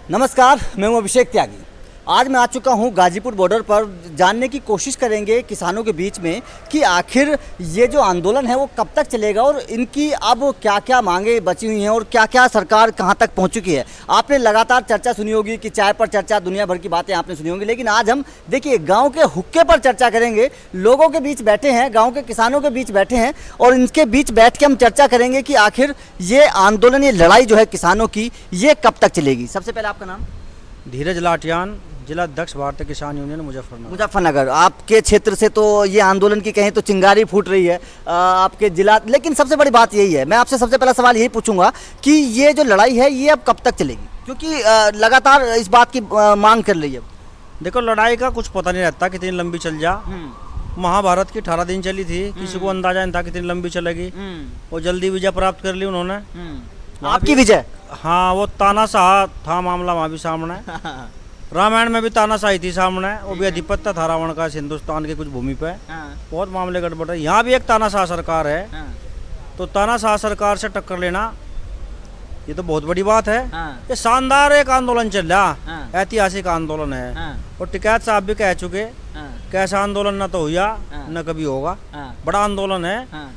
नमस्कार, मैं हूं अभिषेक त्यागी। आज मैं आ चुका हूं गाजीपुर बॉर्डर पर। जानने की कोशिश करेंगे किसानों के बीच में कि आखिर ये जो आंदोलन है वो कब तक चलेगा और इनकी अब क्या क्या मांगे बची हुई हैं और क्या क्या सरकार कहां तक पहुंच चुकी है। आपने लगातार चर्चा सुनी होगी कि चाय पर चर्चा, दुनिया भर की बातें आपने सुनी होंगी, लेकिन आज हम देखिए गाँव के हुक्के पर चर्चा करेंगे। लोगों के बीच बैठे हैं, गाँव के किसानों के बीच बैठे हैं और इनके बीच बैठ के हम चर्चा करेंगे कि आखिर ये आंदोलन, ये लड़ाई जो है किसानों की, ये कब तक चलेगी। सबसे पहले आपका नाम? धीरज लाटियान, जिला अध्यक्ष भारतीय किसान यूनियन मुजफ्फरनगर। मुजफ्फरनगर। आपके क्षेत्र से तो ये आंदोलन की कहें तो चिंगारी फूट रही है आपके जिला। लेकिन सबसे बड़ी बात यही है, मैं आपसे सबसे पहला सवाल यही पूछूंगा कि ये जो लड़ाई है ये अब कब तक चलेगी, क्योंकि लगातार इस बात की मांग कर रही है। देखो, लड़ाई का कुछ पता नहीं रहता कितनी लंबी चल जा। महाभारत की 18 दिन चली थी, किसी को अंदाजा नहीं था कितनी लंबी चलेगी। और जल्दी विजय प्राप्त कर ली उन्होंने। आपकी विजय? हाँ, वो तानाशाह था मामला वहाँ भी सामने। रामायण में भी तानाशाही थी सामने, वो भी अधिपत्य था रावण का हिंदुस्तान की कुछ भूमि पे। बहुत मामले गड़बड़ है। यहाँ भी एक तानाशाह सरकार है, तो तानाशाह सरकार से टक्कर लेना ये तो बहुत बड़ी बात है। ये शानदार एक आंदोलन चल रहा, ऐतिहासिक आंदोलन है। और टिकैत साहब भी कह चुके कैसा आंदोलन न तो हुआ न कभी होगा, बड़ा आंदोलन है।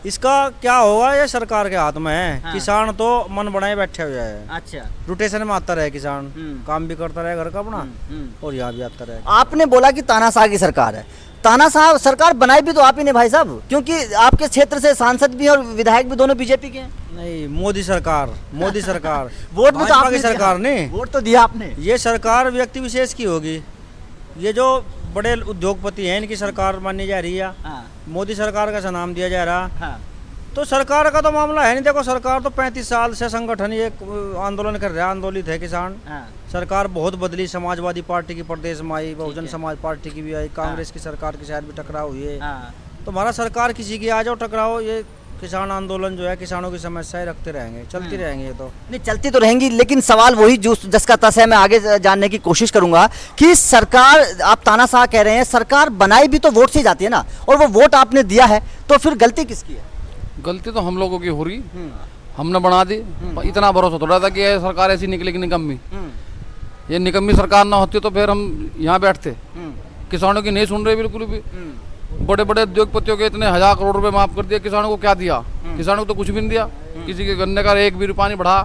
इसका क्या होगा ये सरकार के हाथ में है। किसान तो मन बनाए बैठे हुए हैं। अच्छा, रोटेशन में आता रहे किसान, काम भी करता रहे घर का अपना और यहाँ भी आता रहे। आपने बोला कि तानाशाह की सरकार है। तानाशाह सरकार बनाई भी तो आप ही ने भाई साहब, क्योंकि आपके क्षेत्र से सांसद भी और विधायक भी दोनों बीजेपी के हैं। नहीं, मोदी सरकार वोट भी तो आपकी सरकार ने वोट तो दिया आपने। ये सरकार व्यक्ति विशेष की होगी। ये जो बड़े उद्योगपति हैं इनकी सरकार मानी जा रही है। मोदी सरकार का नाम दिया जा रहा। तो सरकार का तो मामला है नहीं। देखो, सरकार तो 35 साल से संगठन ये आंदोलन कर रहा है, आंदोलित है किसान। सरकार बहुत बदली, समाजवादी पार्टी की प्रदेश में आई, बहुजन समाज पार्टी की भी आई, कांग्रेस की सरकार के साथ भी टकराव हुई है। तो हमारा सरकार किसी की आ जाओ टकराओ, ये किसान आंदोलन जो है किसानों की समस्याएं रखते रहेंगे, चलती रहेंगी। ये तो नहीं, चलती तो रहेंगी, लेकिन सवाल वही जिसका तस है, मैं आगे जानने की कोशिश करूंगा कि सरकार, आप तानाशाह कह रहे हैं, सरकार बनाई भी तो वोट से जाती है ना, और वो वोट आपने दिया है, तो फिर गलती किसकी है? गलती तो हम लोगों की हो रही, हमने बना दी। इतना भरोसा थोड़ा था कि ये सरकार ऐसी निकलेगी निकम्मी। ये निकम्मी सरकार ना होती तो फिर हम यहाँ बैठते। किसानों की नहीं सुन रहे बिल्कुल भी। बड़े बड़े उद्योगपतियों के इतने 1000 करोड़ रुपए माफ कर दिए, किसानों को क्या दिया? किसानों को तो कुछ भी नहीं दिया। किसी के गन्ने का एक भी रुपया नहीं बढ़ा,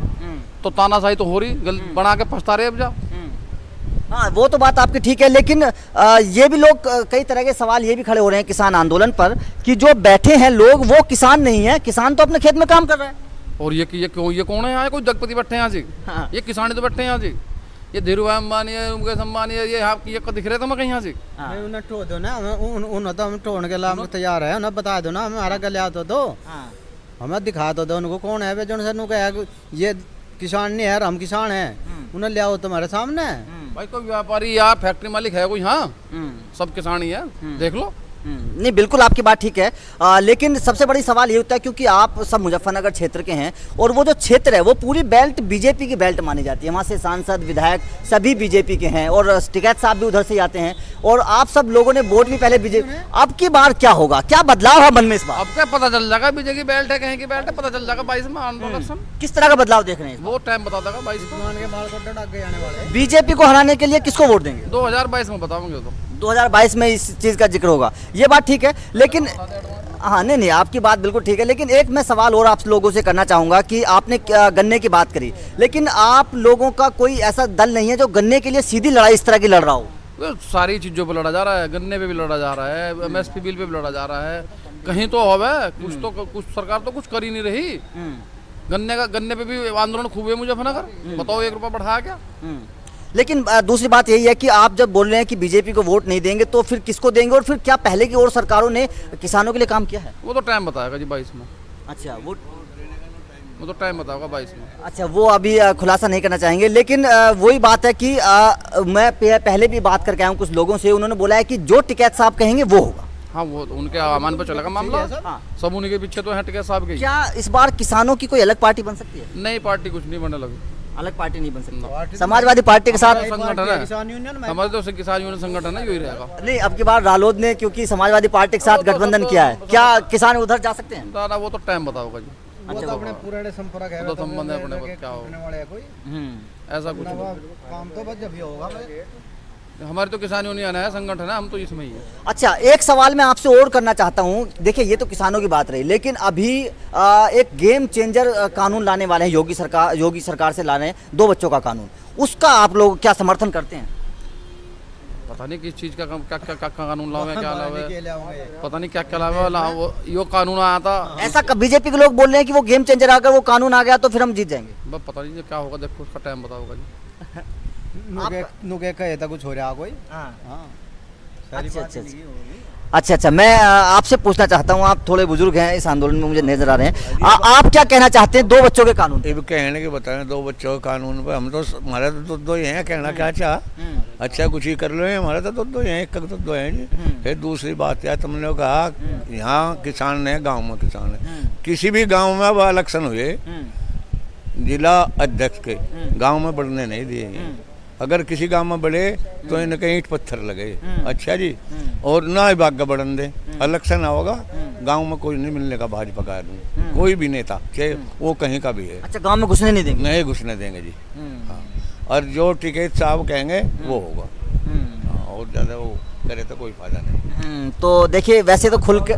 तो तानाशाही तो हो रही, बना के पछता रहे अब जा। हाँ, वो तो बात आपकी ठीक है, लेकिन ये भी लोग, कई तरह के सवाल ये भी खड़े हो रहे हैं किसान आंदोलन पर कि जो बैठे हैं लोग वो किसान नहीं है, किसान तो अपने खेत में काम कर रहे हैं। और ये कौन है यहाँ? कोई उद्योगपति बैठे हैं यहाँ जी? ये किसान तो बैठे हैं यहाँ जी। ये धीरू भाई अंबानी है, मुकेश अंबानी है, ये दिख रहे थे मैं कहीं यहाँ से। उन्हें ठो दो ना, उन्हें तो हम ठोड़ने के लिए तैयार है। उन्हें बता दो ना, हमारा गले तो दो, हमें दिखा दो उनको कौन है जो से ये किसान नहीं है, हम किसान हैं, उन्हें ले आओ तुम्हारे सामने। भाई कोई व्यापारी या फैक्ट्री मालिक है कोई? हाँ, सब किसान ही है, देख लो। नहीं, बिल्कुल आपकी बात ठीक है, लेकिन सबसे बड़ी सवाल ये होता है, क्योंकि आप सब मुजफ्फरनगर क्षेत्र के हैं और वो जो क्षेत्र है वो पूरी बेल्ट बीजेपी की बेल्ट मानी जाती है। वहाँ से सांसद, विधायक सभी बीजेपी के हैं और टिकैत साहब भी उधर से आते हैं और आप सब लोगों ने वोट भी पहले बीजेपी। अब की बार क्या होगा, क्या बदलाव है मन में इस बार? अब क्या पता चल जाएगा, बीजेपी की बेल्ट है कहीं की बेल्ट है, पता चल जाएगा 22 में आंदोलन। किस तरह का बदलाव देख रहे हैं? वो टाइम बता देगा 22 को। बीजेपी को हराने के लिए किसको वोट देंगे? 2022 में बताओगे तो 2022 में इस चीज़ का जिक्र होगा, ये बात ठीक है। लेकिन हाँ, नहीं, आपकी बात बिल्कुल ठीक है, लेकिन एक मैं सवाल और आप लोगों से करना चाहूँगा कि आपने गन्ने की बात करी, लेकिन आप लोगों का कोई ऐसा दल नहीं है जो गन्ने के लिए सीधी लड़ाई इस तरह की लड़ रहा हो? सारी चीज़ों पर लड़ा जा रहा है, गन्ने पे भी लड़ा जा रहा है, MSP बिल पे भी लड़ा जा रहा है। कहीं तो होवे कुछ सरकार तो कुछ कर ही नहीं रही। गन्ने पे भी आंदोलन खूब है मुजफ्फरनगर, बताओ 1 रुपया बढ़ाया क्या? लेकिन दूसरी बात यही है कि आप जब बोल रहे हैं कि बीजेपी को वोट नहीं देंगे तो फिर किसको देंगे, और फिर क्या पहले की और सरकारों ने किसानों के लिए काम किया है? वो तो टाइम बताएगा जी 22 में। अच्छा, वो तो टाइम बताओगा 22 में। अच्छा, वो अभी खुलासा नहीं करना चाहेंगे, लेकिन वही बात है कि मैं पहले भी बात करके आया हूँ कुछ लोगों से, उन्होंने बोला है कि जो टिकैत साहब कहेंगे वो होगा। हाँ, वो तो उनके आमान पर चलेगा मामला। सब उन्हीं के पीछे तो है टिकैत साहब के। क्या इस बार किसानों की कोई अलग पार्टी बन सकती है? नई पार्टी कुछ नहीं बनने लगी, अलग पार्टी नहीं बन सकती। समाजवादी पार्टी के साथ संगठन है, हमारे तो किसान यूनियन संगठन है, यही रहेगा। नहीं, अब की बार रालोद ने क्योंकि समाजवादी पार्टी के साथ गठबंधन किया है, क्या किसान उधर जा सकते हैं? वो तो टाइम बताओगा जी। वो तो अपने पुराने संपर्क है वो तो संबंध है अपने को, क्या हो वाले है कोई ऐसा कुछ नहीं। काम तो बस जब ही होगा हमारी तो किसान यूनियन है, संगठन है, हम तो इसमें ही है। अच्छा, एक सवाल मैं आपसे और करना चाहता हूँ। देखिए, ये तो किसानों की बात रही, लेकिन अभी एक गेम चेंजर कानून लाने वाले हैं योगी सरकार से ला रहे हैं, 2 बच्चों का कानून। उसका आप लोग क्या समर्थन करते हैं? पता नहीं किस चीज़ का क्या कानून लावे, क्या लावे, पता नहीं क्या लावे। वो यो कानून आया था, ऐसा बीजेपी के लोग बोल रहे हैं कि वो गेम चेंजर अगर वो कानून आ गया तो फिर हम जीत जाएंगे। बस पता नहीं क्या होगा, देखो उसका टाइम बताओगा जी। नुके का था कुछ हो रहा कोई। अच्छा, मैं आपसे पूछना चाहता हूँ, आप थोड़े बुजुर्ग हैं इस आंदोलन में, मुझे नजर आ रहे हैं, आप क्या कहना चाहते हैं 2 बच्चों के कानून? ये भी कहने के बताएं 2 बच्चों के कानून पर, हम तो हमारा तो 2 ही हैं, कहना क्या चाह। अच्छा कुछ ही कर लो, हमारा तो 2 ही हैं, एक तो 2 हैं जी। फिर दूसरी बात क्या, तुमने कहा यहाँ किसान है, गाँव में किसान है, किसी भी गाँव में अब इलेक्शन हुए जिला अध्यक्ष के, गाँव में बढ़ने नहीं दिए। अगर किसी गांव में बढ़े तो इनके ईंट पत्थर लगे। अच्छा जी, और ना ही भाग्य बढ़न दे, इलेक्शन होगा गांव में कोई नहीं मिलने का भाजपा का आदमी, कोई भी नेता चाहे वो कहीं का भी है। अच्छा, गांव में घुसने नहीं देंगे? नहीं घुसने देंगे जी। हाँ, और जो टिकट साहब कहेंगे वो होगा। हाँ, और ज़्यादा वो करे तो कोई फायदा नहीं। तो देखिए, वैसे तो खुल के,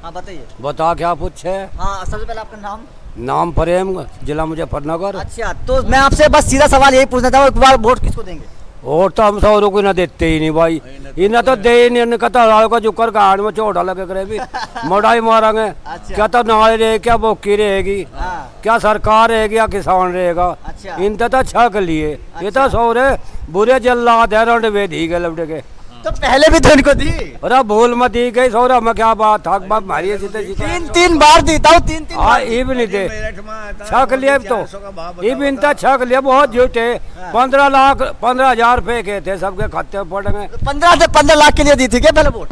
हाँ बताइए। बता क्या पूछे? हाँ, सबसे पहले आपका नाम? नाम प्रेम, जिला मुजफ्फरनगर। अच्छा, तो मैं आपसे बस सीधा सवाल यही पूछना था, एक बार वोट किसको देंगे? और तो हम 100 रुपये ना देते ही नहीं भाई, इन्हें तो दे ही नहीं, इन्हें कहता राव का जुकर गाड़ में चोटा लगे करे भी मोड़ाई मारेंगे। क्या तो नाले रहे, क्या बोकी रहेगी, क्या सरकार रहेगी या किसान रहेगा। अच्छा। इनते तो छक लिए, ये तो सौरे बुरे जल्लाद है, रंड वे दी गए लपटे के। तो पहले भी तो इनको दी। अरे भूल मत दी गई सौरा में, क्या बात था मारिए सीधे 3 बार देता हूँ, 3 हाँ ये भी नहीं दे, छक लिए तो ये भी इनता छक लिए, बहुत झूठे। 15,000 रुपए के थे, सबके खाते में पड़ गए। 15 लाख के लिए दी थी क्या पहले वोट?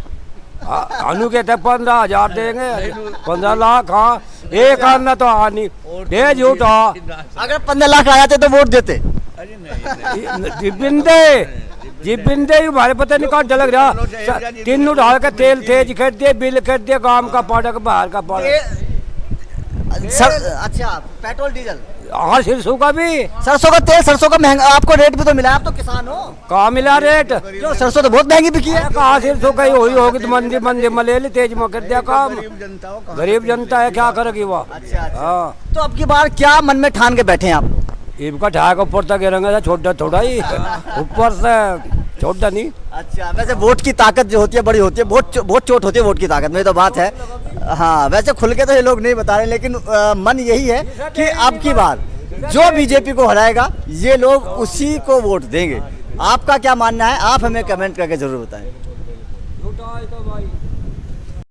अनु के थे 15,000 देंगे, 15 लाख। हाँ, एक आना तो आ नहीं, ये झूठा। अगर 15 लाख आ जाते तो वोट देते? बिंदे हमारे पता नहीं कहाँ झलक रहा, 3 उठा के तेल तेज कर दिए, बिल कर दिए, गांव का पाड़ा का बाहर का पाड़ा। अच्छा, पेट्रोल डीजल? हाँ, सरसों का भी, सरसों का तेल, सरसों का महंगा आपको रेट भी तो मिला, आप तो किसान हो। कहाँ मिला रेट? क्यों, सरसों तो बहुत महंगी बिकी है। कहाँ सरसों का ही होगी तो मंदी में ले ली, तेज में कर दिया काम। गरीब जनता है, क्या करेगी वो। अच्छा। हाँ, तो अब की बार क्या मन में ठान के बैठे हैं आप? इनका ढाक ऊपर तक गिरेंगे, छोटा थोड़ा ही ऊपर से, छोटा नहीं। अच्छा, वैसे वोट की ताकत जो होती है बड़ी होती है, बहुत चोट होती है वोट की ताकत में, तो बात है। हाँ, वैसे खुल के तो ये लोग नहीं बता रहे, लेकिन मन यही है कि अब की बार जो बीजेपी को हराएगा ये लोग उसी को वोट देंगे। आपका क्या मानना है, आप हमें कमेंट करके जरूर बताएं।